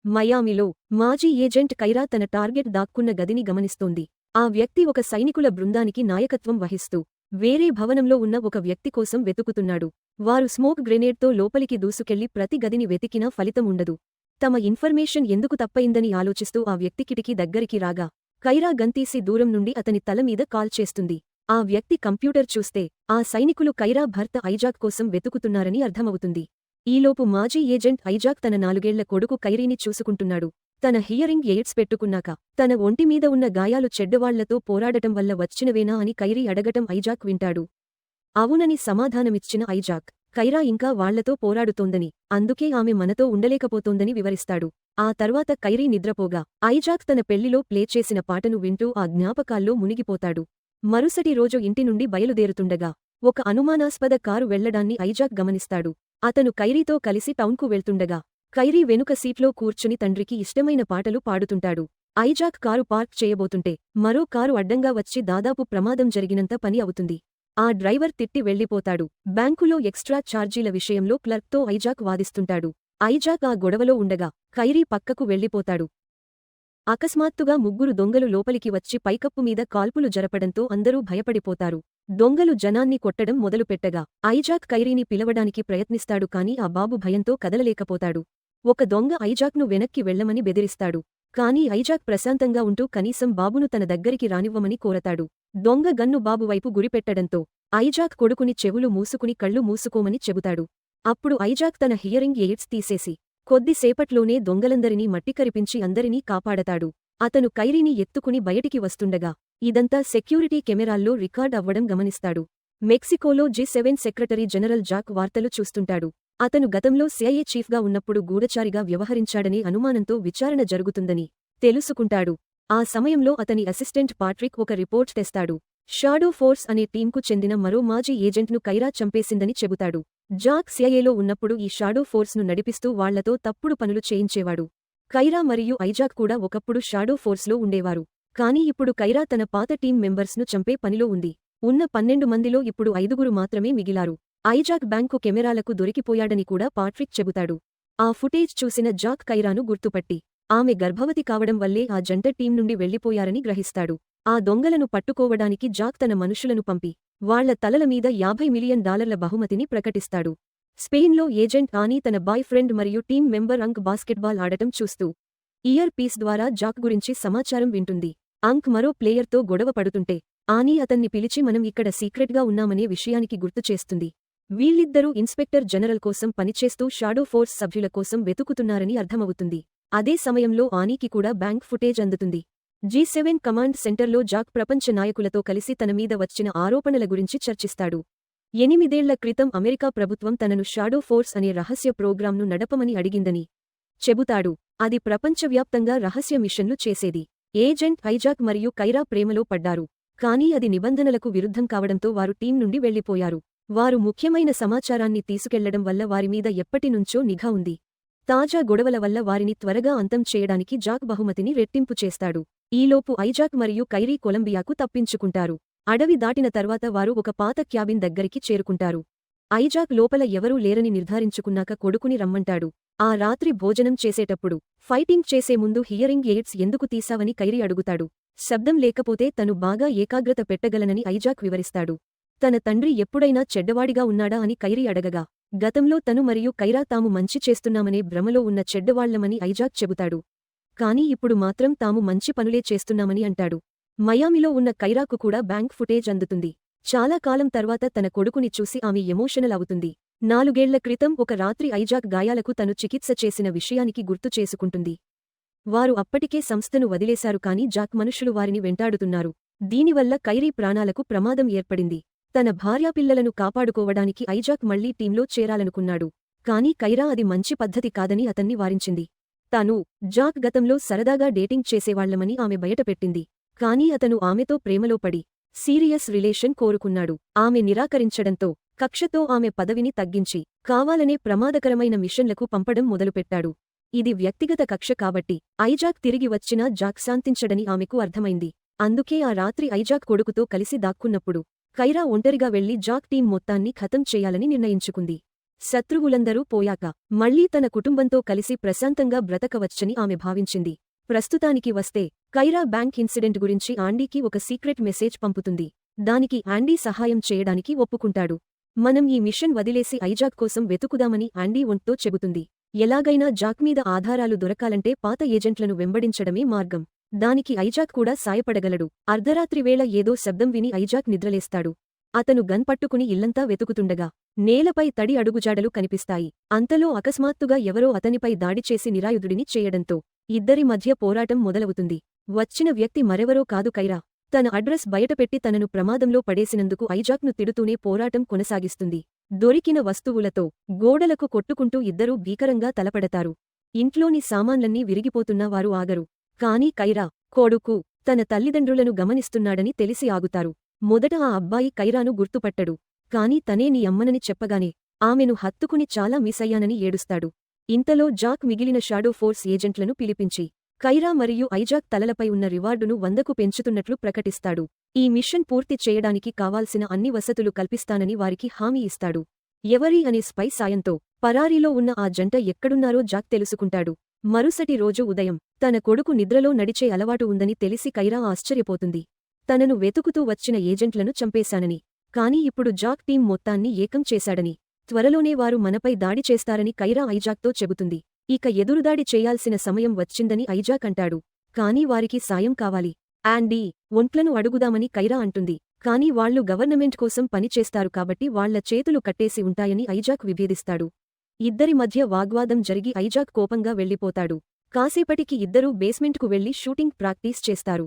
మయామిలో మాజీ ఏజెంట్ కైరా తన టార్గెట్ దాక్కున్న గదిని గమనిస్తోంది. ఆ వ్యక్తి ఒక సైనికుల బృందానికి నాయకత్వం వహిస్తూ వేరే భవనంలో ఉన్న ఒక వ్యక్తి కోసం వెతుకుతున్నాడు. వారు స్మోక్ గ్రెనేడ్తో లోపలికి దూసుకెళ్లి ప్రతి గదిని వెతికినా ఫలితం ఉండదు. తమ ఇన్ఫర్మేషన్ ఎందుకు తప్పయిందని ఆలోచిస్తూ ఆ వ్యక్తి కిటికీ దగ్గరికి రాగా కైరా గంతీసి దూరం నుండి అతని తల మీద కాల్ చేస్తుంది. ఆ వ్యక్తి కంప్యూటర్ చూస్తే ఆ సైనికులు కైరా భర్త ఐజాక్ కోసం వెతుకుతున్నారని అర్థమవుతుంది. ఈలోపు మాజీ ఏజెంట్ ఐజాక్ తన 4 ఏళ్ల కొడుకు కైరీని చూసుకుంటున్నాడు. తన హియరింగ్ ఎయిడ్స్ పెట్టుకున్నాక తన ఒంటిమీద ఉన్న గాయాలు చెడ్డవాళ్లతో పోరాడటం వల్ల వచ్చినవేనా అని కైరీ అడగటం ఐజాక్ వింటాడు. అవునని సమాధానమిచ్చిన ఐజాక్, కైరా ఇంకా వాళ్లతో పోరాడుతోందని, అందుకే ఆమె మనతో ఉండలేకపోతోందని వివరిస్తాడు. ఆ తర్వాత కైరీ నిద్రపోగా ఐజాక్ తన పెళ్లిలో ప్లే చేసిన పాటను వింటూ ఆ జ్ఞాపకాల్లో మునిగిపోతాడు. మరుసటి రోజు ఇంటి నుండి బయలుదేరుతుండగా ఒక అనుమానాస్పద కారు వెళ్లడాన్ని ఐజాక్ గమనిస్తాడు. అతను కైరీతో కలిసి టౌన్కు వెళ్తుండగా కైరీ వెనుక సీట్లో కూర్చుని తండ్రికి ఇష్టమైన పాటలు పాడుతుంటాడు. ఐజాక్ కారు పార్క్ చేయబోతుంటే మరో కారు అడ్డంగా వచ్చి దాదాపు ప్రమాదం జరిగినంత పని అవుతుంది. ఆ డ్రైవర్ తిట్టి వెళ్లిపోతాడు. బ్యాంకులో ఎక్స్ట్రా ఛార్జీల విషయంలో క్లర్క్తో ఐజాక్ వాదిస్తుంటాడు. ఐజాక్ ఆ గొడవలో ఉండగా కైరీ పక్కకు వెళ్లిపోతాడు. అకస్మాత్తుగా 3 దొంగలు లోపలికి వచ్చి పైకప్పు మీద కాల్పులు జరపడంతో అందరూ భయపడిపోతారు. దొంగలు జనాన్ని కొట్టడం మొదలుపెట్టగా ఐజాక్ కైరీని పిలవడానికి ప్రయత్నిస్తాడు కాని ఆ బాబు భయంతో కదలలేకపోతాడు. ఒక దొంగ ఐజాక్ను వెనక్కి వెళ్లమని బెదిరిస్తాడు. కానీ ఐజాక్ ప్రశాంతంగా ఉంటూ కనీసం బాబును తన దగ్గరికి రానివ్వమని కోరతాడు. దొంగ గన్ను బాబు వైపు గురిపెట్టడంతో ఐజాక్ కొడుకుని చెవులు మూసుకుని కళ్ళు మూసుకోమని చెబుతాడు. అప్పుడు ఐజాక్ తన హియరింగ్ ఎయిడ్స్ తీసేసి కొద్దిసేపట్లోనే దొంగలందరినీ మట్టికరిపించి అందరినీ కాపాడతాడు. అతను కైరీని ఎత్తుకుని బయటికి వస్తుండగా ఇదంతా సెక్యూరిటీ కెమెరాల్లో రికార్డ్ అవ్వడం గమనిస్తాడు. మెక్సికోలో G7 సెక్రటరీ జనరల్ జాక్ వార్తలు చూస్తుంటాడు. అతను గతంలో CIA చీఫ్గా ఉన్నప్పుడు గూఢచారిగా వ్యవహరించాడనే అనుమానంతో విచారణ జరుగుతుందని తెలుసుకుంటాడు. ఆ సమయంలో అతని అసిస్టెంట్ పాట్రిక్ ఒక రిపోర్ట్ తెస్తాడు. షాడో ఫోర్స్ అనే టీంకు చెందిన మరో మాజీ ఏజెంట్ను కైరా చంపేసిందని చెబుతాడు. జాక్ CIAలో ఉన్నప్పుడు ఈ షాడో ఫోర్స్ను నడిపిస్తూ వాళ్లతో తప్పుడు పనులు చేయించేవాడు. కైరా మరియు ఐజాక్ కూడా ఒకప్పుడు షాడో ఫోర్స్లో ఉండేవారు. కానీ ఇప్పుడు కైరా తన పాత టీం మెంబర్స్ను చంపే పనిలో ఉంది. ఉన్న 12 మందిలో ఇప్పుడు 5 మాత్రమే మిగిలారు. ఐజాక్ బ్యాంకు కెమెరాలకు దొరికిపోయాడని కూడా పాట్రిక్ చెబుతాడు. ఆ ఫుటేజ్ చూసిన జాక్ కైరాను గుర్తుపట్టి ఆమె గర్భవతి కావడం వల్లే ఆ జంట టీం నుండి వెళ్లిపోయారని గ్రహిస్తాడు. ఆ దొంగలను పట్టుకోవడానికి జాక్ తన మనుషులను పంపి వాళ్ల తలల మీద $50 మిలియన్ బహుమతిని ప్రకటిస్తాడు. స్పెయిన్లో ఏజెంట్ ఆనీ తన బాయ్ ఫ్రెండ్ మరియు టీం మెంబర్ అంక్ బాస్కెట్బాల్ ఆడటం చూస్తూ ఇయర్ పీస్ ద్వారా జాక్ గురించి సమాచారం వింటుంది. అంక్ మరో ప్లేయర్తో గొడవ పడుతుంటే ఆనీ అతన్ని పిలిచి మనం ఇక్కడ సీక్రెట్గా ఉన్నామనే విషయానికి గుర్తు చేస్తుంది. వీళ్ళిద్దరూ ఇన్స్పెక్టర్ జనరల్ కోసం పనిచేస్తూ షాడో ఫోర్స్ సభ్యుల కోసం వెతుకుతున్నారని అర్థమవుతుంది. అదే సమయంలో ఆనీకి కూడా బ్యాంక్ ఫుటేజ్ అందుతుంది. G7 కమాండ్ సెంటర్లో జాక్ ప్రపంచ నాయకులతో కలిసి తన మీద వచ్చిన ఆరోపణల గురించి చర్చిస్తాడు. 8 ఏళ్ల క్రితం అమెరికా ప్రభుత్వం తనను షాడో ఫోర్స్ అనే రహస్య ప్రోగ్రాంను నడపమని అడిగిందని చెబుతాడు. అది ప్రపంచవ్యాప్తంగా రహస్య మిషన్లు చేసేది. ఏజెంట్ ఐజాక్ మరియు కైరా ప్రేమలో పడ్డారు. కానీ అది నిబంధనలకు విరుద్ధం కావడంతో వారు టీం నుండి వెళ్లిపోయారు. వారు ముఖ్యమైన సమాచారాన్ని తీసుకెళ్లడం వల్ల వారిమీద ఎప్పటినుంచో నిఘా ఉంది. తాజా గొడవల వల్ల వారిని త్వరగా అంతం చేయడానికి జాక్ బహుమతిని రెట్టింపు చేస్తాడు. ఈలోపు ఐజాక్ మరియు కైరీ కొలంబియాకు తప్పించుకుంటారు. అడవి దాటిన తర్వాత వారు ఒక పాత క్యాబిన్ దగ్గరికి చేరుకుంటారు. ఐజాక్ లోపల ఎవరూ లేరని నిర్ధారించుకున్నాక కొడుకుని రమ్మంటాడు. ఆ రాత్రి భోజనం చేసేటప్పుడు ఫైటింగ్ చేసే ముందు హియరింగ్ ఎయిడ్స్ ఎందుకు తీసావని కైరీ అడుగుతాడు. శబ్దం లేకపోతే తను బాగా ఏకాగ్రత పెట్టగలనని ఐజాక్ వివరిస్తాడు. తన తండ్రి ఎప్పుడైనా చెడ్డవాడిగా ఉన్నాడా అని కైరీ అడగగా గతంలో తను మరియు కైరా తాము మంచి చేస్తున్నామనే భ్రమలో ఉన్న చెడ్డవాళ్లమని ఐజాక్ చెబుతాడు. కానీ ఇప్పుడు మాత్రం తాము మంచి పనులే చేస్తున్నామని అంటాడు. మయామిలో ఉన్న కైరాకు కూడా బ్యాంక్ ఫుటేజ్ అందుతుంది. చాలా కాలం తర్వాత తన కొడుకుని చూసి ఆమె ఎమోషనల్ అవుతుంది. 4 ఏళ్ల క్రితం ఒక రాత్రి ఐజాక్ గాయాలకు తను చికిత్స చేసిన విషయానికి గుర్తు చేసుకుంటుంది. వారు అప్పటికే సంస్థను వదిలేశారు కానీ జాక్ మనుషులు వారిని వెంటాడుతున్నారు. దీనివల్ల కైరీ ప్రాణాలకు ప్రమాదం ఏర్పడింది. తన భార్యాపిల్లలను కాపాడుకోవడానికి ఐజాక్ మళ్లీ టీంలో చేరాలనుకున్నాడు. కానీ కైరా అది మంచి పద్ధతి కాదని అతన్ని వారించింది. తను, జాక్ గతంలో సరదాగా డేటింగ్ చేసేవాళ్లమని ఆమె బయటపెట్టింది. కానీ అతను ఆమెతో ప్రేమలో పడి సీరియస్ రిలేషన్ కోరుకున్నాడు. ఆమె నిరాకరించడంతో కక్షతో ఆమె పదవిని తగ్గించి కావాలనే ప్రమాదకరమైన మిషన్లకు పంపడం మొదలుపెట్టాడు. ఇది వ్యక్తిగత కక్ష కాబట్టి ఐజాక్ తిరిగి వచ్చినా జాక్ శాంతించడని ఆమెకు అర్థమైంది. అందుకే ఆ రాత్రి ఐజాక్ కొడుకుతో కలిసి దాక్కున్నప్పుడు కైరా ఒంటరిగా వెళ్లి జాక్ టీం మొత్తాన్ని ఖతం చేయాలని నిర్ణయించుకుంది. శత్రువులందరూ పోయాక మళ్లీ తన కుటుంబంతో కలిసి ప్రశాంతంగా బ్రతకవచ్చని ఆమె భావించింది. ప్రస్తుతానికి వస్తే కైరా బ్యాంక్ ఇన్సిడెంట్ గురించి ఆండీకి ఒక సీక్రెట్ మెసేజ్ పంపుతుంది. దానికి ఆండీ సహాయం చేయడానికి ఒప్పుకుంటాడు. మనం ఈ మిషన్ వదిలేసి ఐజాక్ కోసం వెతుకుదామని ఆండీ ఒంట్తో చెబుతుంది. ఎలాగైనా జాక్ మీద ఆధారాలు దొరకాలంటే పాత ఏజెంట్లను వెంబడించడమే మార్గం. దానికి ఐజాక్ కూడా సాయపడగలడు. అర్ధరాత్రివేళ ఏదో శబ్దం విని ఐజాక్ నిద్రలేస్తాడు. అతను గన్ పట్టుకుని ఇల్లంతా వెతుకుతుండగా నేలపై తడి అడుగుజాడలు కనిపిస్తాయి. అంతలో అకస్మాత్తుగా ఎవరో అతనిపై దాడి చేసి నిరాయుధుడిని చేయడంతో ఇద్దరి మధ్య పోరాటం మొదలవుతుంది. వచ్చిన వ్యక్తి మరెవరో కాదు కైరా. తన అడ్రస్ బయటపెట్టి తనను ప్రమాదంలో పడేసినందుకు ఐజాక్ను తిడుతూనే పోరాటం కొనసాగిస్తుంది. దొరికిన వస్తువులతో గోడలకు కొట్టుకుంటూ ఇద్దరూ భీకరంగా తలపడతారు. ఇంట్లోని సామాన్లన్నీ విరిగిపోతున్నా వారు ఆగరు. కాని కైరా కొడుకు తన తల్లిదండ్రులను గమనిస్తున్నాడని తెలిసి ఆగుతారు. మొదట ఆ అబ్బాయి కైరాను గుర్తుపట్టడు. కాని తనే నీ అమ్మనని చెప్పగానే ఆమెను హత్తుకుని చాలా మిస్ అయ్యానని ఏడుస్తాడు. ఇంతలో జాక్ మిగిలిన షాడో ఫోర్స్ ఏజెంట్లను పిలిపించి కైరా మరియు ఐజాక్ తలలపై ఉన్న రివార్డును 100కు పెంచుతున్నట్లు ప్రకటిస్తాడు. ఈ మిషన్ పూర్తి చేయడానికి కావాల్సిన అన్ని వసతులు కల్పిస్తానని వారికి హామీ ఇస్తాడు. ఎవరి అనే స్పై సాయంతో పరారీలో ఉన్న ఆ జంట ఎక్కడున్నారో జాక్ తెలుసుకుంటాడు. మరుసటి రోజు ఉదయం తన కొడుకు నిద్రలో నడిచే అలవాటు ఉందని తెలిసి కైరా ఆశ్చర్యపోతుంది. తనను వెతుకుతూ వచ్చిన ఏజెంట్లను చంపేశానని, కాని ఇప్పుడు జాక్ టీం మొత్తాన్ని ఏకం చేశాడని, త్వరలోనే వారు మనపై దాడి చేస్తారని కైరా ఐజాక్తో చెబుతుంది. ఇక ఎదురుదాడి చేయాల్సిన సమయం వచ్చిందని ఐజాక్ అంటాడు. కాని వారికి సాయం కావాలి. ఆండీ ఒంట్లను అడుగుదామని కైరా అంటుంది. కాని వాళ్లు గవర్నమెంట్ కోసం పనిచేస్తారు కాబట్టి వాళ్ల చేతులు కట్టేసి ఉంటాయని ఐజాక్ విభేదిస్తాడు. ఇద్దరి మధ్య వాగ్వాదం జరిగి ఐజాక్ కోపంగా వెళ్లిపోతాడు. కాసేపటికి ఇద్దరూ బేస్మెంట్కు వెళ్లి షూటింగ్ ప్రాక్టీస్ చేస్తారు.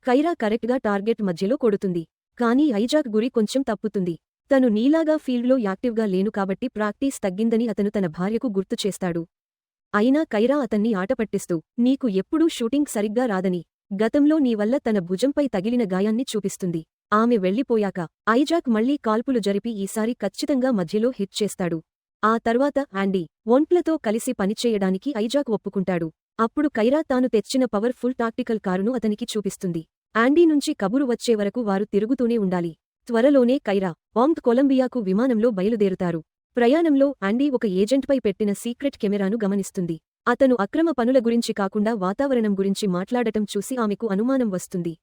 కైరా కరెక్ట్గా టార్గెట్ మధ్యలో కొడుతుంది. కాని ఐజాక్ గురి కొంచెం తప్పుతుంది. తను నీలాగా ఫీల్డ్లో యాక్టివ్గా లేను కాబట్టి ప్రాక్టీస్ తగ్గిందని అతను తన భార్యకు గుర్తు చేస్తాడు. అయినా కైరా అతన్ని ఆటపట్టిస్తూ నీకు ఎప్పుడూ షూటింగ్ సరిగ్గా రాదని, గతంలో నీవల్ల తన భుజంపై తగిలిన గాయాన్ని చూపిస్తుంది. ఆమె వెళ్లిపోయాక ఐజాక్ మళ్లీ కాల్పులు జరిపి ఈసారి ఖచ్చితంగా మధ్యలో హిట్ చేస్తాడు. ఆ తర్వాత ఆండీ ఒంట్లతో కలిసి పనిచేయడానికి ఐజాక్ ఒప్పుకుంటాడు. అప్పుడు కైరా తాను తెచ్చిన పవర్ఫుల్ టాక్టికల్ కారును అతనికి చూపిస్తుంది. ఆండీ నుంచి కబురు వచ్చే వరకు వారు తిరుగుతూనే ఉండాలి. త్వరలోనే కైరా కొలంబియాకు విమానంలో బయలుదేరుతారు. ప్రయాణంలో ఆండీ ఒక ఏజెంట్పై పెట్టిన సీక్రెట్ కెమెరాను గమనిస్తుంది. అతను అక్రమ పనుల గురించి కాకుండా వాతావరణం గురించి మాట్లాడటం చూసి ఆమెకు అనుమానం వస్తుంది.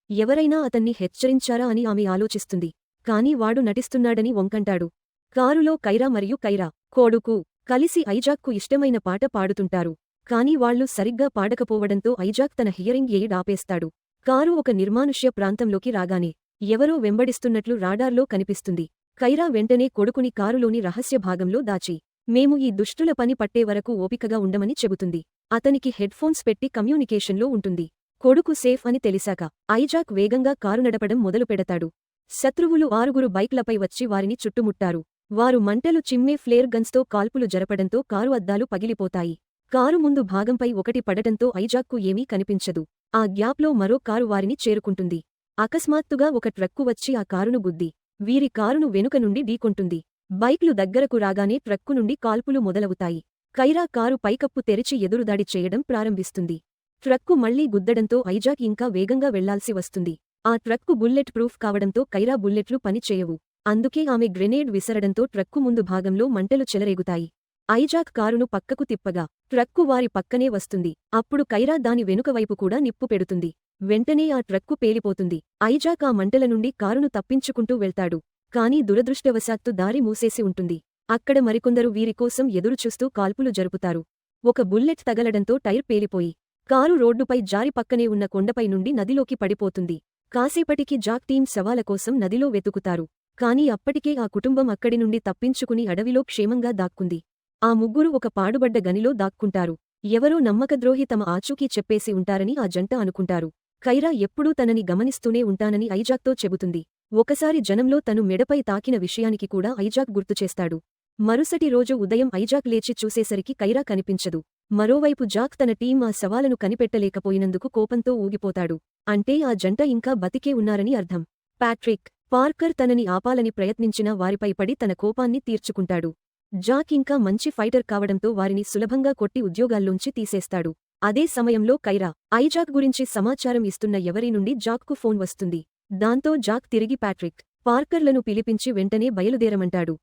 ఎవరైనా అతన్ని హెచ్చరించారా అని ఆమె ఆలోచిస్తుంది. కాని వాడు నటిస్తున్నాడని వంకంటాడు. కారులో కైరా మరియు కైరా కొడుకు కలిసి ఐజాక్కు ఇష్టమైన పాట పాడుతుంటారు. కాని వాళ్లు సరిగ్గా పాడకపోవడంతో ఐజాక్ తన హియరింగ్ ఎయిడ్ ఆపేస్తాడు. కారు ఒక నిర్మానుష్య ప్రాంతంలోకి రాగానే ఎవరో వెంబడిస్తున్నట్లు రాడార్లో కనిపిస్తుంది. కైరా వెంటనే కొడుకుని కారులోని రహస్య భాగంలో దాచి మేము ఈ దుష్టుల పని పట్టే వరకు ఓపికగా ఉండమని చెబుతుంది. అతనికి హెడ్ఫోన్స్ పెట్టి కమ్యూనికేషన్లో ఉంటుంది. కొడుకు సేఫ్ అని తెలిసాక ఐజాక్ వేగంగా కారు నడపడం మొదలుపెడతాడు. శత్రువులు 6 బైక్లపై వచ్చి వారిని చుట్టుముట్టారు. వారు మంటలు చిమ్మే ఫ్లేర్ గన్స్తో కాల్పులు జరపడంతో కారు అద్దాలు పగిలిపోతాయి. కారు ముందు భాగంపై ఒకటి పడటంతో ఐజాక్కు ఏమీ కనిపించదు. ఆ గ్యాప్లో మరో కారు వారిని చేరుకుంటుంది. అకస్మాత్తుగా ఒక ట్రక్కు వచ్చి ఆ కారును గుద్ది వీరి కారును వెనుక నుండి ఢీకొంటుంది. బైక్లు దగ్గరకు రాగానే ట్రక్కు నుండి కాల్పులు మొదలవుతాయి. కైరా కారు పైకప్పు తెరిచి ఎదురుదాడి చేయడం ప్రారంభిస్తుంది. ట్రక్కు మళ్లీ గుద్దడంతో ఐజాక్ ఇంకా వేగంగా వెళ్లాల్సి వస్తుంది. ఆ ట్రక్కు బుల్లెట్ ప్రూఫ్ కావడంతో కైరా బుల్లెట్లు పనిచేయవు. అందుకే ఆమె గ్రెనేడ్ విసరడంతో ట్రక్కు ముందు భాగంలో మంటలు చెలరేగుతాయి. ఐజాక్ కారును పక్కకు తిప్పగా ట్రక్కు వారి పక్కనే వస్తుంది. అప్పుడు కైరా దాని వెనుకవైపు కూడా నిప్పు పెడుతుంది. వెంటనే ఆ ట్రక్కు పేలిపోతుంది. ఐజాక్ ఆ మంటల నుండి కారును తప్పించుకుంటూ వెళ్తాడు. కాని దురదృష్టవశాత్తు దారి మూసేసి ఉంటుంది. అక్కడ మరికొందరు వీరికోసం ఎదురుచూస్తూ కాల్పులు జరుపుతారు. ఒక బుల్లెట్ తగలడంతో టైర్ పేలిపోయి కారు రోడ్డుపై జారి పక్కనే ఉన్న కొండపై నుండి నదిలోకి పడిపోతుంది. కాసేపటికి జాక్ టీం శవాల కోసం నదిలో వెతుకుతారు. కాని అప్పటికే ఆ కుటుంబం అక్కడి నుండి తప్పించుకుని అడవిలో క్షేమంగా దాక్కుంది. ఆ ముగ్గురు ఒక పాడుబడ్డ గనిలో దాక్కుంటారు. ఎవరో నమ్మకద్రోహి తమ ఆచూకీ చెప్పేసి ఉంటారని ఆ జంట అనుకుంటారు. కైరా ఎప్పుడూ తనని గమనిస్తూనే ఉంటానని ఐజాక్తో చెబుతుంది. ఒకసారి జనంలో తను మెడపై తాకిన విషయానికి కూడా ఐజాక్ గుర్తుచేస్తాడు. మరుసటి రోజు ఉదయం ఐజాక్ లేచి చూసేసరికి కైరా కనిపించదు. మరోవైపు జాక్ తన టీం ఆ సవాలను కనిపెట్టలేకపోయినందుకు కోపంతో ఊగిపోతాడు. అంటే ఆ జంట ఇంకా బతికే ఉన్నారని అర్థం. ప్యాట్రిక్ పార్కర్ తనని ఆపాలని ప్రయత్నించినా వారిపై పడి తన కోపాన్ని తీర్చుకుంటాడు. జాక్ ఇంకా మంచి ఫైటర్ కావడంతో వారిని సులభంగా కొట్టి ఉద్యోగాల్లోంచి తీసేస్తాడు. అదే సమయంలో కైరా ఐజాక్ గురించి సమాచారం ఇస్తున్న ఎవరి నుండి జాక్కు ఫోన్ వస్తుంది. దాంతో జాక్ తిరిగి ప్యాట్రిక్ పార్కర్లను పిలిపించి వెంటనే బయలుదేరమంటాడు.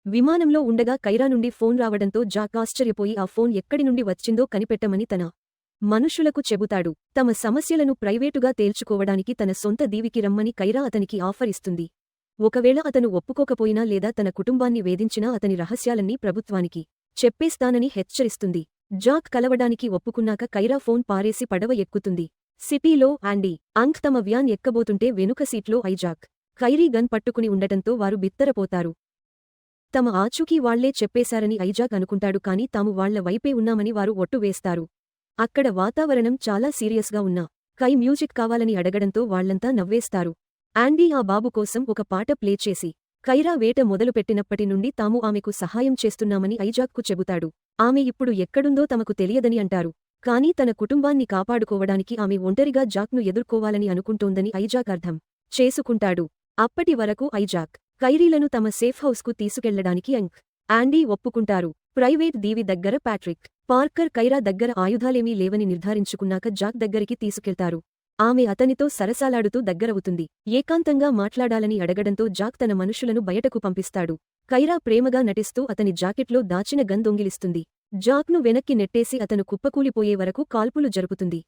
విమానంలో ఉండగా కైరా నుండి ఫోన్ రావడంతో జాక్ ఆశ్చర్యపోయి ఆ ఫోన్ ఎక్కడి నుండి వచ్చిందో కనిపెట్టమని తన మనుషులకు చెబుతాడు. తమ సమస్యలను ప్రైవేటుగా తేల్చుకోవడానికి తన సొంత దీవికి రమ్మని కైరా అతనికి ఆఫర్ ఇస్తుంది. ఒకవేళ అతను ఒప్పుకోకపోయినా లేదా తన కుటుంబాన్ని వేధించినా అతని రహస్యాలన్నీ ప్రభుత్వానికి చెప్పేస్తానని హెచ్చరిస్తుంది. జాక్ కలవడానికి ఒప్పుకున్నాక కైరా ఫోన్ పారేసి పడవ ఎక్కుతుంది. సిటీలో ఆండీ, అంక్ తమ వ్యాన్ ఎక్కబోతుంటే వెనుక సీట్లో ఐజాక్, ఖైరీ గన్ పట్టుకుని ఉండటంతో వారు బిత్తరపోతారు. తమ ఆచూకీ వాళ్లే చెప్పేశారని ఐజాక్ అనుకుంటాడు కాని తాము వాళ్ల వైపే ఉన్నామని వారు ఒట్టు వేస్తారు. అక్కడ వాతావరణం చాలా సీరియస్గా ఉన్నా కై మ్యూజిక్ కావాలని అడగడంతో వాళ్లంతా నవ్వేస్తారు. ఆండీ ఆ బాబు కోసం ఒక పాట ప్లే చేసి కైరా వేట మొదలుపెట్టినప్పటి నుండి తాము ఆమెకు సహాయం చేస్తున్నామని ఐజాక్కు చెబుతాడు. ఆమె ఇప్పుడు ఎక్కడుందో తమకు తెలియదని అంటారు. కానీ తన కుటుంబాన్ని కాపాడుకోవడానికి ఆమె ఒంటరిగా జాక్ను ఎదుర్కోవాలని అనుకుంటోందని ఐజాక్ అర్థం చేసుకుంటాడు. అప్పటి వరకు ఐజాక్, ఖైరీలను తమ సేఫ్ హౌస్కు తీసుకెళ్లడానికి ఆండీ ఒప్పుకుంటారు. ప్రైవేట్ దీవి దగ్గర ప్యాట్రిక్, పార్కర్ కైరా దగ్గర ఆయుధాలేమీ లేవని నిర్ధారించుకున్నాక జాక్ దగ్గరికి తీసుకెళ్తారు. ఆమె అతనితో సరసాలాడుతూ దగ్గరవుతుంది. ఏకాంతంగా మాట్లాడాలని అడగడంతో జాక్ తన మనుషులను బయటకు పంపిస్తాడు. కైరా ప్రేమగా నటిస్తూ అతని జాకెట్లో దాచిన గన్ దొంగిలిస్తుంది. జాక్ను వెనక్కి నెట్టేసి అతను కుప్పకూలిపోయే వరకు కాల్పులు జరుపుతుంది.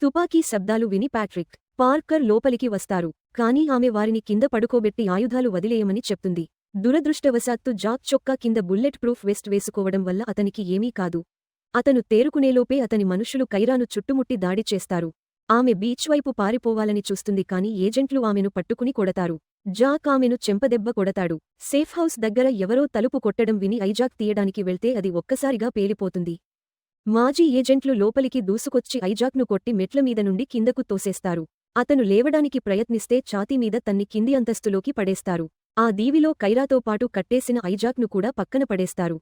తుపాకీ శబ్దాలు విని ప్యాట్రిక్, పార్కర్ లోపలికి వస్తారు. కానీ ఆమె వారిని కింద పడుకోబెట్టి ఆయుధాలు వదిలేయమని చెప్తుంది. దురదృష్టవశాత్తు జాక్ చొక్కా కింద బుల్లెట్ ప్రూఫ్ వెస్ట్ వేసుకోవడం వల్ల అతనికి ఏమీ కాదు. అతను తేరుకునేలోపే అతని మనుషులు కైరాను చుట్టుముట్టి దాడి చేస్తారు. ఆమె బీచ్ వైపు పారిపోవాలని చూస్తుంది కాని ఏజెంట్లు ఆమెను పట్టుకుని కొడతారు. జాక్ ఆమెను చెంపదెబ్బ కొడతాడు. సేఫ్ హౌస్ దగ్గర ఎవరో తలుపు కొట్టడం విని ఐజాక్ తీయడానికి వెళ్తే అది ఒక్కసారిగా పేలిపోతుంది. మాజీ ఏజెంట్లు లోపలికి దూసుకొచ్చి ఐజాక్ను కొట్టి మెట్లమీద నుండి కిందకు తోసేస్తారు. అతను లేవడానికి ప్రయత్నిస్తే ఛాతీమీద తన్ని కింది అంతస్తులోకి పడేస్తారు. ఆ దీవిలో కైరాతో పాటు కట్టేసిన ఐజాక్ను కూడా పక్కన పడేస్తారు.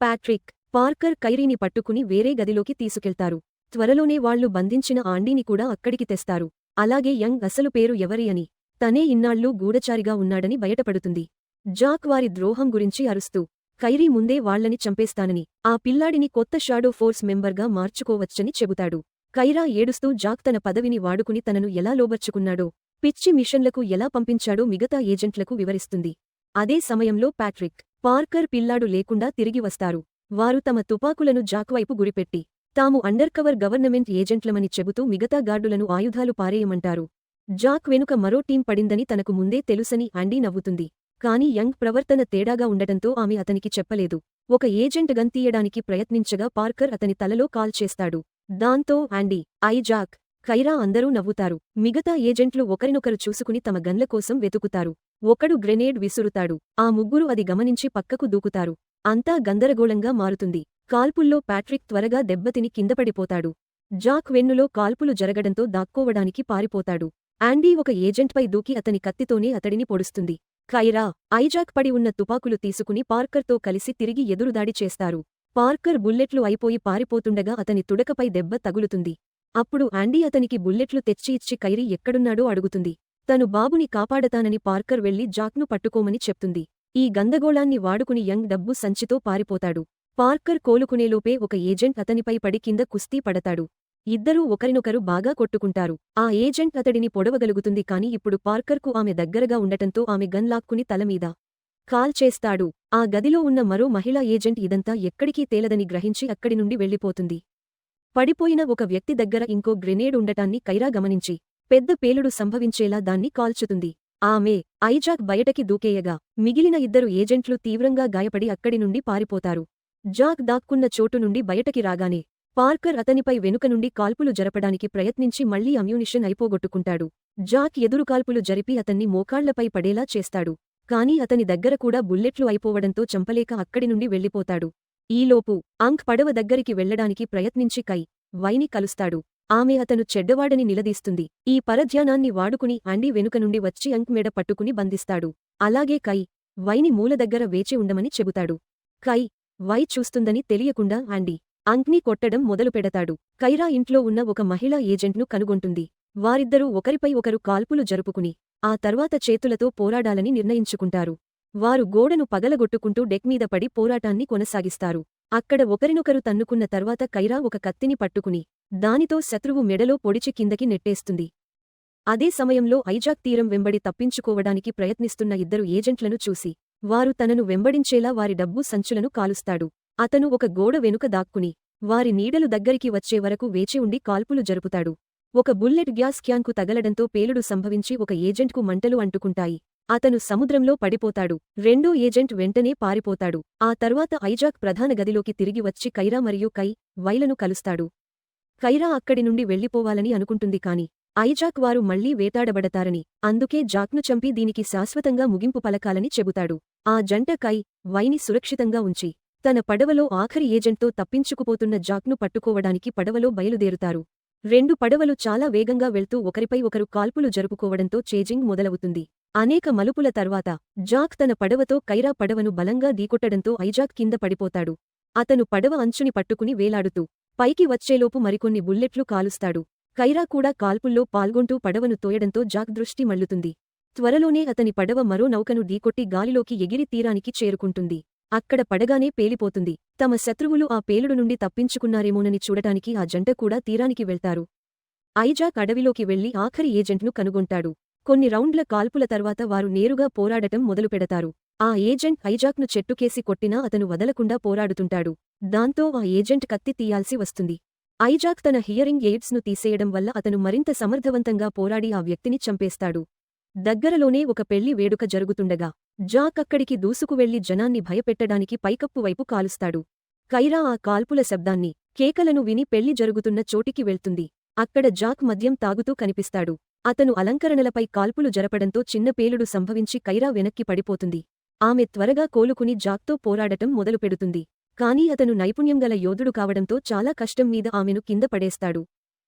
ప్యాట్రిక్, పార్కర్ ఖైరీని పట్టుకుని వేరే గదిలోకి తీసుకెళ్తారు. త్వరలోనే వాళ్లు బంధించిన ఆండీని కూడా అక్కడికి తెస్తారు. అలాగే యంగ్ అసలు పేరు ఎవరి అని, తనే ఇన్నాళ్లూ గూఢచారిగా ఉన్నాడని బయటపడుతుంది. జాక్ వారి ద్రోహం గురించి అరుస్తూ ఖైరీ ముందే వాళ్లని చంపేస్తానని, ఆ పిల్లాడిని కొత్త షాడో ఫోర్స్ మెంబర్గా మార్చుకోవచ్చని చెబుతాడు. కైరా ఏడుస్తూ జాక్ తన పదవిని వాడుకుని తనను ఎలా లోబర్చుకున్నాడో, పిచ్చి మిషన్లకు ఎలా పంపించాడో మిగతా ఏజెంట్లకు వివరిస్తుంది. అదే సమయంలో ప్యాట్రిక్, పార్కర్ పిల్లాడు లేకుండా తిరిగి వస్తారు. వారు తమ తుపాకులను జాక్ వైపు గురిపెట్టి తాము అండర్కవర్ గవర్నమెంట్ ఏజెంట్లమని చెబుతూ మిగతా గార్డులను ఆయుధాలు పారేయమంటారు. జాక్ వెనుక మరో టీం పడిందని తనకు ముందే తెలుసని ఆండీ నవ్వుతుంది. కాని యంగ్ ప్రవర్తన తేడాగా ఉండటంతో ఆమె అతనికి చెప్పలేదు. ఒక ఏజెంట్ గన్ తీయడానికి ప్రయత్నించగా పార్కర్ అతని తలలో కాల్ చేస్తాడు. దాంతో ఆండీ, ఐజాక్, ఖైరా అందరూ నవ్వుతారు. మిగతా ఏజెంట్లు ఒకరినొకరు చూసుకుని తమ గన్ల కోసం వెతుకుతారు. ఒకడు గ్రెనేడ్ విసురుతాడు. ఆ ముగ్గురు అది గమనించి పక్కకు దూకుతారు. అంతా గందరగోళంగా మారుతుంది. కాల్పుల్లో ప్యాట్రిక్ త్వరగా దెబ్బతిని కిందపడిపోతాడు. జాక్ వెన్నులో కాల్పులు జరగడంతో దాక్కోవడానికి పారిపోతాడు. ఆండీ ఒక ఏజెంట్పై దూకి అతని కత్తితోనే అతడిని పొడుస్తుంది. ఖైరా, ఐజాక్ పడి ఉన్న తుపాకులు తీసుకుని పార్కర్తో కలిసి తిరిగి ఎదురుదాడి చేస్తారు. పార్కర్ బుల్లెట్లు అయిపోయి పారిపోతుండగా అతని తుడకపై దెబ్బ తగులుతుంది. అప్పుడు ఆండీ అతనికి బుల్లెట్లు తెచ్చి ఇచ్చి ఖైరీ ఎక్కడున్నాడో అడుగుతుంది. తను బాబుని కాపాడతానని పార్కర్ వెళ్లి జాక్ను పట్టుకోమని చెప్తుంది. ఈ గందగోళాన్ని వాడుకుని యంగ్ డబ్బు సంచితో పారిపోతాడు. పార్కర్ కోలుకునేలోపే ఒక ఏజెంట్ అతనిపై పడి కింద కుస్తీ పడతాడు. ఇద్దరూ ఒకరినొకరు బాగా కొట్టుకుంటారు. ఆ ఏజెంట్ అతడిని పొడవగలుగుతుంది కాని ఇప్పుడు పార్కర్కు ఆమె దగ్గరగా ఉండటంతో ఆమె గన్ లాక్కుని తలమీద కాల్ చేస్తాడు. ఆ గదిలో ఉన్న మరో మహిళా ఏజెంట్ ఇదంతా ఎక్కడికీ తేలదని గ్రహించి అక్కడి నుండి వెళ్లిపోతుంది. పడిపోయిన ఒక వ్యక్తి దగ్గర ఇంకో గ్రెనేడ్ ఉండటాన్ని కైరా గమనించి పెద్ద పేలుడు సంభవించేలా దాన్ని కాల్చుతుంది. ఆమె, ఐజాక్ బయటకి దూకేయగా మిగిలిన ఇద్దరు ఏజెంట్లు తీవ్రంగా గాయపడి అక్కడి నుండి పారిపోతారు. జాక్ దాక్కున్న చోటు నుండి బయటకి రాగానే పార్కర్ అతనిపై వెనుక నుండి కాల్పులు జరపడానికి ప్రయత్నించి మళ్లీ అమ్యూనిషన్ అయిపోగొట్టుకుంటాడు. జాక్ ఎదురుకాల్పులు జరిపి అతన్ని మోకాళ్లపై పడేలా చేస్తాడు. కాని అతని దగ్గర కూడా బుల్లెట్లు అయిపోవడంతో చంపలేక అక్కడి నుండి వెళ్లిపోతాడు. ఈలోపు అంక్ పడవ దగ్గరికి వెళ్లడానికి ప్రయత్నించి కై, వైని కలుస్తాడు. ఆమె అతను చెడ్డవాడని నిలదీస్తుంది. ఈ పరధ్యానాన్ని వాడుకుని ఆండీ వెనుక నుండి వచ్చి అంక్ మెడ పట్టుకుని బంధిస్తాడు. అలాగే కై, వైని మూల దగ్గర వేచి ఉండమని చెబుతాడు. కై, వై చూస్తుందని తెలియకుండా ఆండీ అంక్ని కొట్టడం మొదలుపెడతాడు. కైరా ఇంట్లో ఉన్న ఒక మహిళా ఏజెంట్ను కనుగొంటుంది. వారిద్దరూ ఒకరిపై ఒకరు కాల్పులు జరుపుకుని ఆ తర్వాత చేతులతో పోరాడాలని నిర్ణయించుకుంటారు. వారు గోడను పగలగొట్టుకుంటూ డెక్ మీద పడి పోరాటాన్ని కొనసాగిస్తారు. అక్కడ ఒకరినొకరు తన్నుకున్న తర్వాత కైరా ఒక కత్తిని పట్టుకుని దానితో శత్రువు మెడలో పొడిచి కిందకి నెట్టేస్తుంది. అదే సమయంలో ఐజాక్ తీరం వెంబడి తప్పించుకోవడానికి ప్రయత్నిస్తున్న ఇద్దరు ఏజెంట్లను చూసి వారు తనను వెంబడించేలా వారి డబ్బు సంచులను కాలుస్తాడు. అతను ఒక గోడ వెనుక దాక్కుని వారి నీడలు దగ్గరికి వచ్చే వరకు వేచి ఉండి కాల్పులు జరుపుతాడు. ఒక బుల్లెట్ గ్యాస్ క్యాన్కు తగలడంతో పేలుడు సంభవించి ఒక ఏజెంట్కు మంటలు అంటుకుంటాయి. అతను సముద్రంలో పడిపోతాడు. రెండో ఏజెంట్ వెంటనే పారిపోతాడు. ఆ తర్వాత ఐజాక్ ప్రధాన గదిలోకి తిరిగి వచ్చి కైరా మరియు వైలను కలుస్తాడు. కైరా అక్కడి నుండి వెళ్లిపోవాలని అనుకుంటుంది కాని ఐజాక్ వారు మళ్లీ వేటాడబడతారని, అందుకే జాక్ను చంపి దీనికి శాశ్వతంగా ముగింపు పలకాలని చెబుతాడు. ఆ జంట వైని సురక్షితంగా ఉంచి తన పడవలో ఆఖరి ఏజెంట్తో తప్పించుకుపోతున్న జాక్ను పట్టుకోవడానికి పడవలో బయలుదేరుతారు. రెండు పడవలు చాలా వేగంగా వెళ్తూ ఒకరిపై ఒకరు కాల్పులు జరుపుకోవడంతో చేజింగ్ మొదలవుతుంది. అనేక మలుపుల తర్వాత జాక్ తన పడవతో కైరా పడవను బలంగా ఢీకొట్టడంతో ఐజాక్ కింద పడిపోతాడు. అతను పడవ అంచుని పట్టుకుని వేలాడుతూ పైకి వచ్చేలోపు మరికొన్ని బుల్లెట్లు కాలుస్తాడు. కైరా కూడా కాల్పుల్లో పాల్గొంటూ పడవను తోయడంతో జాక్ దృష్టి మళ్లుతుంది. త్వరలోనే అతని పడవ మరో నౌకను ఢీకొట్టి గాలిలోకి ఎగిరి తీరానికి చేరుకుంటుంది. అక్కడ పడగానే పేలిపోతుంది. తమ శత్రువులు ఆ పేలుడు నుండి తప్పించుకున్నారేమోనని చూడటానికి ఆ జంట కూడా తీరానికి వెళ్తారు. ఐజాక్ అడవిలోకి వెళ్లి ఆఖరి ఏజెంట్ను కనుగొంటాడు. కొన్ని రౌండ్ల కాల్పుల తర్వాత వారు నేరుగా పోరాడటం మొదలుపెడతారు. ఆ ఏజెంట్ ఐజాక్ను చెట్టుకేసి కొట్టినా అతను వదలకుండా పోరాడుతుంటాడు. దాంతో ఆ ఏజెంట్ కత్తి తీయాల్సి వస్తుంది. ఐజాక్ తన హియరింగ్ ఎయిడ్స్ను తీసేయడం వల్ల అతను మరింత సమర్థవంతంగా పోరాడి ఆ వ్యక్తిని చంపేస్తాడు. దగ్గరలోనే ఒక పెళ్లి వేడుక జరుగుతుండగా జాక్ అక్కడికి దూసుకువెళ్లి జనాన్ని భయపెట్టడానికి పైకప్పు వైపు కాలుస్తాడు. కైరా ఆ కాల్పుల శబ్దాన్ని, కేకలను విని పెళ్లి జరుగుతున్న చోటికి వెళ్తుంది. అక్కడ జాక్ మద్యం తాగుతూ కనిపిస్తాడు. అతను అలంకరణలపై కాల్పులు జరపడంతో చిన్న పేలుడు సంభవించి కైరా వెనక్కి పడిపోతుంది. ఆమె త్వరగా కోలుకుని జాక్తో పోరాడటం మొదలుపెడుతుంది. కానీ అతను నైపుణ్యంగల యోధుడు కావడంతో చాలా కష్టం మీద ఆమెను కింద పడేస్తాడు.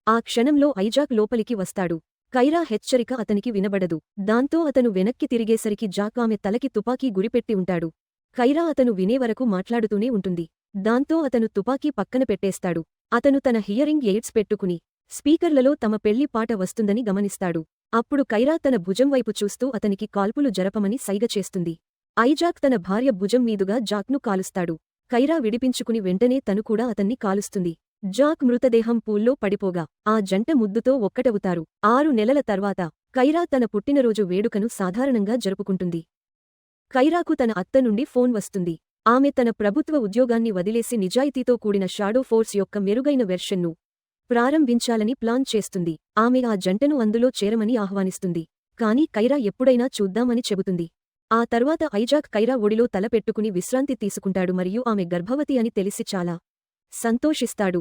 ఆ క్షణంలో ఐజాక్ లోపలికి వస్తాడు. కైరా హెచ్చరిక అతనికి వినబడదు. దాంతో అతను వెనక్కి తిరిగేసరికి జాక్ ఆమె తలకి తుపాకీ గురిపెట్టి ఉంటాడు. కైరా అతను వినేవరకు మాట్లాడుతూనే ఉంటుంది. దాంతో అతను తుపాకీ పక్కన పెట్టేస్తాడు. అతను తన హియరింగ్ ఎయిడ్స్ పెట్టుకుని స్పీకర్లలో తమ పెళ్లి పాట వస్తుందని గమనిస్తాడు. అప్పుడు కైరా తన భుజం వైపు చూస్తూ అతనికి కాల్పులు జరపమని సైగ చేస్తుంది. ఐజాక్ తన భార్య భుజం మీదుగా జాక్ను కాలుస్తాడు. కైరా విడిపించుకుని వెంటనే తను కూడా అతన్ని కాలుస్తుంది. జాక్ మృతదేహం పూల్లో పడిపోగా ఆ జంట ముద్దుతో ఒక్కటవుతారు. 6 నెలల తర్వాత కైరా తన పుట్టినరోజు వేడుకను సాధారణంగా జరుపుకుంటుంది. కైరాకు తన అత్త నుండి ఫోన్ వస్తుంది. ఆమె తన ప్రభుత్వ ఉద్యోగాన్ని వదిలేసి నిజాయితీతో కూడిన షాడో ఫోర్స్ యొక్క మెరుగైన వెర్షన్ను ప్రారంభించాలని ప్లాన్ చేస్తుంది. ఆమె ఆ జంటను అందులో చేరమని ఆహ్వానిస్తుంది. కాని కైరా ఎప్పుడైనా చూద్దామని చెబుతుంది. ఆ తర్వాత ఐజాక్ కైరా ఒడిలో తల పెట్టుకుని విశ్రాంతి తీసుకుంటాడు మరియు ఆమె గర్భవతి అని తెలిసి చాలా సంతోషిస్తాడు.